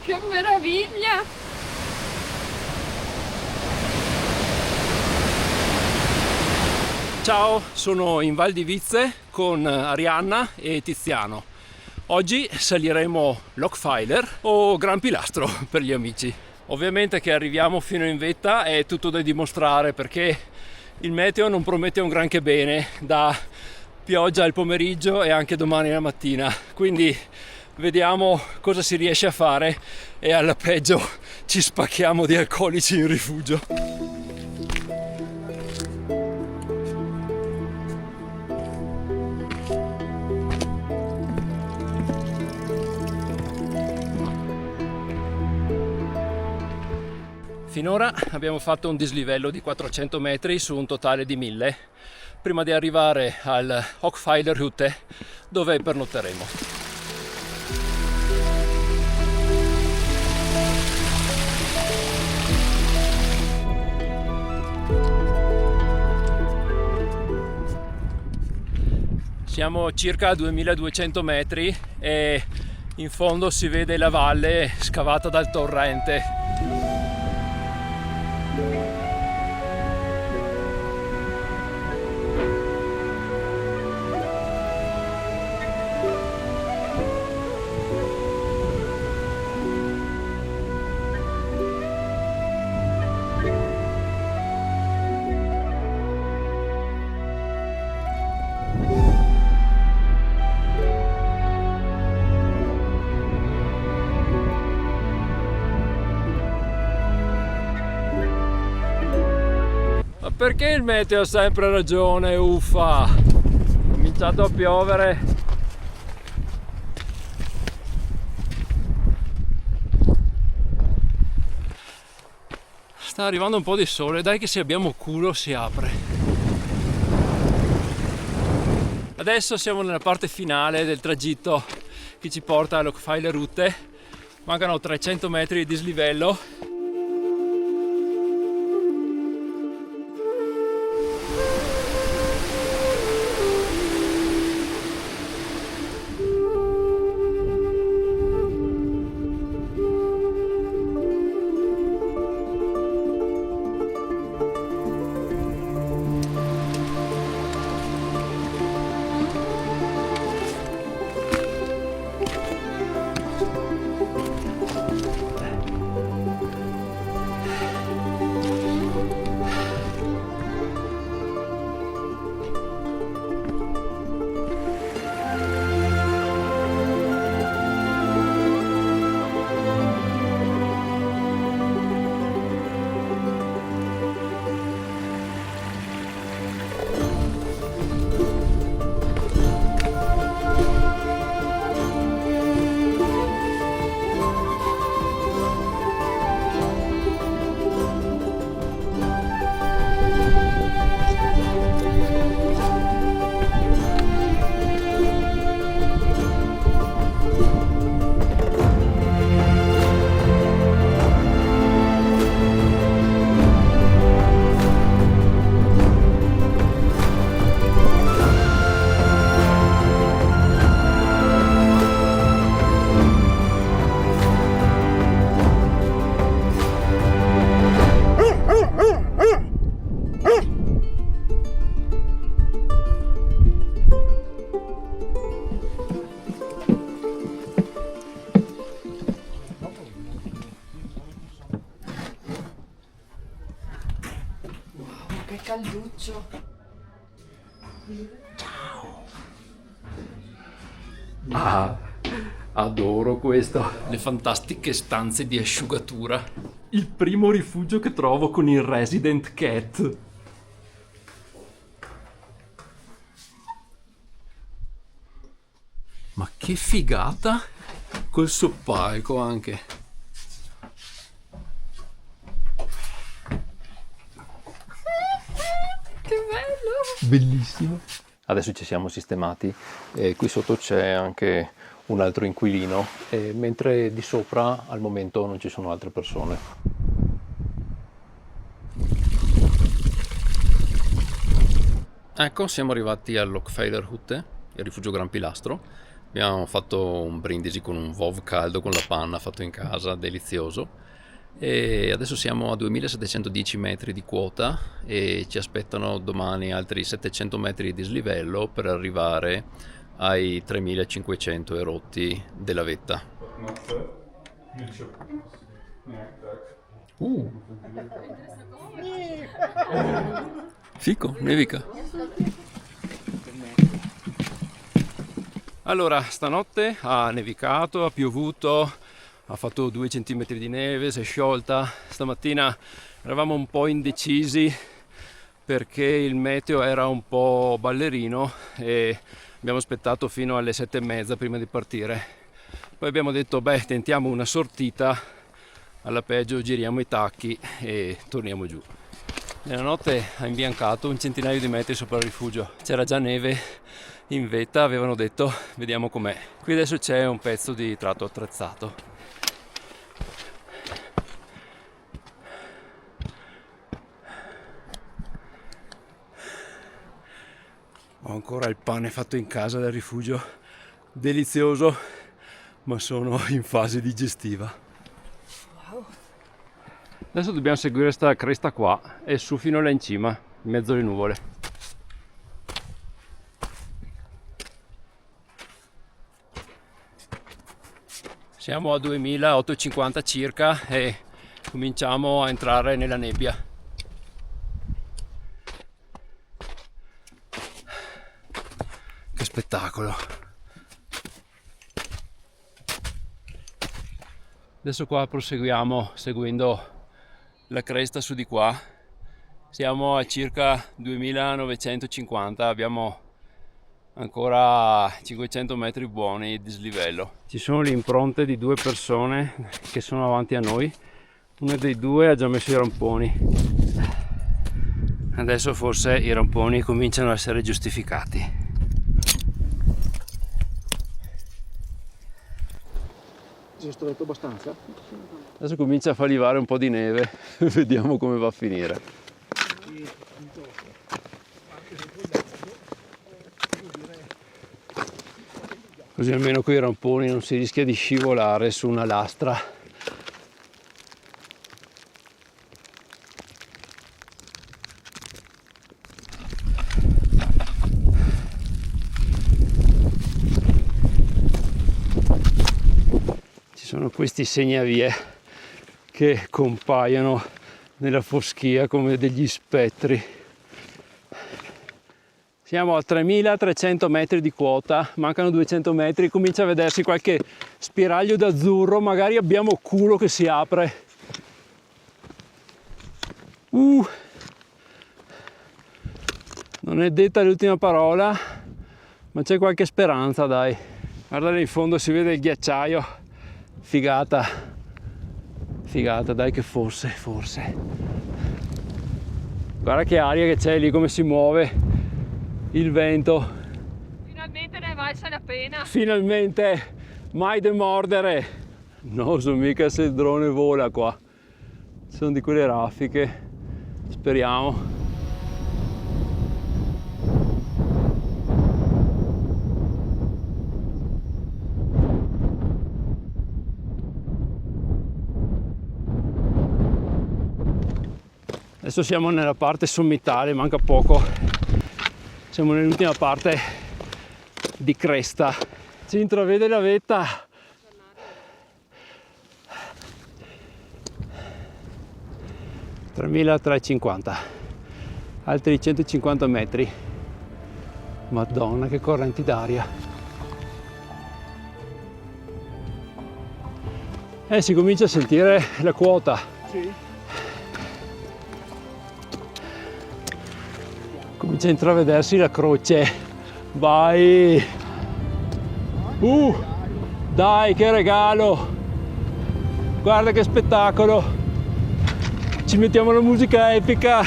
Che meraviglia! Ciao, sono in Val di Vizze con Arianna e Tiziano. Oggi saliremo Lochfeiler o Gran Pilastro per gli amici. Ovviamente che arriviamo fino in vetta è tutto da dimostrare perché il meteo non promette un granché bene, da pioggia al pomeriggio e anche domani la mattina, quindi vediamo cosa si riesce a fare e alla peggio ci spacchiamo di alcolici in rifugio. Finora abbiamo fatto un dislivello di 400 metri su un totale di 1000 prima di arrivare al Hochfeiler Hütte dove pernotteremo. Siamo circa a 2200 metri e in fondo si vede la valle scavata dal torrente. Perché il meteo ha sempre ragione, uffa! Ha cominciato a piovere. Sta arrivando un po' di sole, dai che se abbiamo culo si apre. Adesso siamo nella parte finale del tragitto che ci porta a Lochfeiler Hütte. Mancano 300 metri di dislivello. Che calduccio! Ciao! Ah, adoro questo! Le fantastiche stanze di asciugatura. Il primo rifugio che trovo con il Resident Cat. Ma che figata! Col soppalco anche. Che bello! Bellissimo. Adesso ci siamo sistemati e qui sotto c'è anche un altro inquilino, mentre di sopra al momento non ci sono altre persone. Ecco, siamo arrivati al Lochfeiler Hütte, il rifugio Gran Pilastro. Abbiamo fatto un brindisi con un vov caldo con la panna fatto in casa, delizioso. E adesso siamo a 2710 metri di quota e ci aspettano domani altri 700 metri di dislivello per arrivare ai 3500 erotti della vetta. Fico, nevica. Allora, stanotte ha nevicato, ha piovuto, ha fatto 2 centimetri di neve, si è sciolta. Stamattina eravamo un po' indecisi perché il meteo era un po' ballerino e abbiamo aspettato fino alle 7:30 prima di partire. Poi abbiamo detto, tentiamo una sortita, alla peggio giriamo i tacchi e torniamo giù. Nella notte ha imbiancato un centinaio di metri sopra il rifugio, c'era già neve in vetta, avevano detto vediamo com'è. Qui adesso c'è un pezzo di tratto attrezzato. Ho ancora il pane fatto in casa dal rifugio, delizioso, ma sono in fase digestiva. Wow. Adesso dobbiamo seguire questa cresta qua e su fino là in cima, in mezzo alle nuvole. Siamo a 2850 circa e cominciamo a entrare nella nebbia. Che spettacolo! Adesso qua proseguiamo seguendo la cresta su di qua. Siamo a circa 2950, abbiamo ancora 500 metri buoni di dislivello. Ci sono le impronte di 2 persone che sono avanti a noi. Uno dei 2 ha già messo i ramponi. Adesso forse i ramponi cominciano a essere giustificati. Si è stretto abbastanza? Adesso comincia a far livare un po' di neve. Vediamo come va a finire. Così almeno con i ramponi non si rischia di scivolare su una lastra. Ci sono questi segnavie che compaiono nella foschia come degli spettri. Siamo a 3300 metri di quota, mancano 200 metri, comincia a vedersi qualche spiraglio d'azzurro, magari abbiamo culo che si apre. Non è detta l'ultima parola, ma c'è qualche speranza, dai. Guarda lì in fondo si vede il ghiacciaio, figata, figata, dai che forse. Guarda che aria che c'è lì, come si muove. Il vento. Finalmente ne è valsa la pena. Finalmente, mai demordere. Non so mica se il drone vola qua. Ci sono di quelle raffiche. Speriamo. Adesso siamo nella parte sommitale, manca poco. Siamo nell'ultima parte di cresta. Si intravede la vetta. (3.350), altri 150 metri. Madonna che correnti d'aria. Si comincia a sentire la quota. Sì. Comincia a intravedersi la croce. Vai! Dai, che regalo! Guarda che spettacolo! Ci mettiamo la musica epica!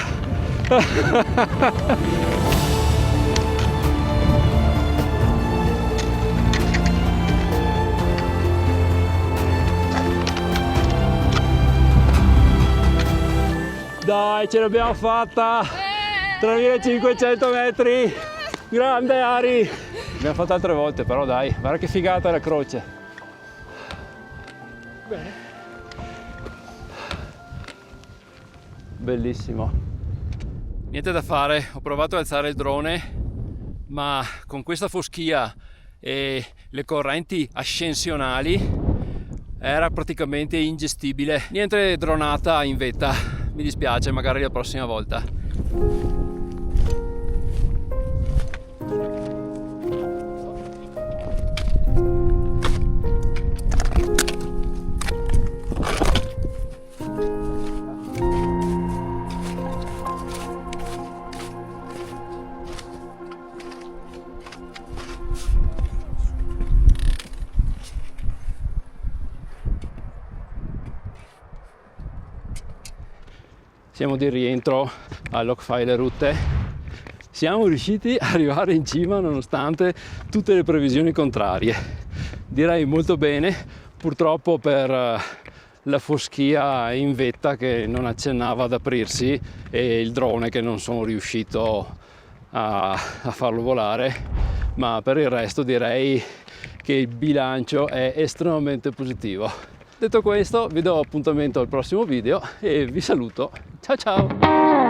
Dai, ce l'abbiamo fatta! 3500 metri! Grande Ari! Abbiamo fatto altre volte, però dai, guarda che figata la croce. Bene. Bellissimo. Niente da fare, ho provato ad alzare il drone, ma con questa foschia e le correnti ascensionali era praticamente ingestibile. Niente dronata in vetta, mi dispiace, magari la prossima volta. Siamo di rientro a Lochfeiler Route. Siamo riusciti ad arrivare in cima nonostante tutte le previsioni contrarie. Direi molto bene, purtroppo per la foschia in vetta che non accennava ad aprirsi e il drone che non sono riuscito a farlo volare, ma per il resto direi che il bilancio è estremamente positivo. Detto questo, vi do appuntamento al prossimo video e vi saluto. Ciao ciao!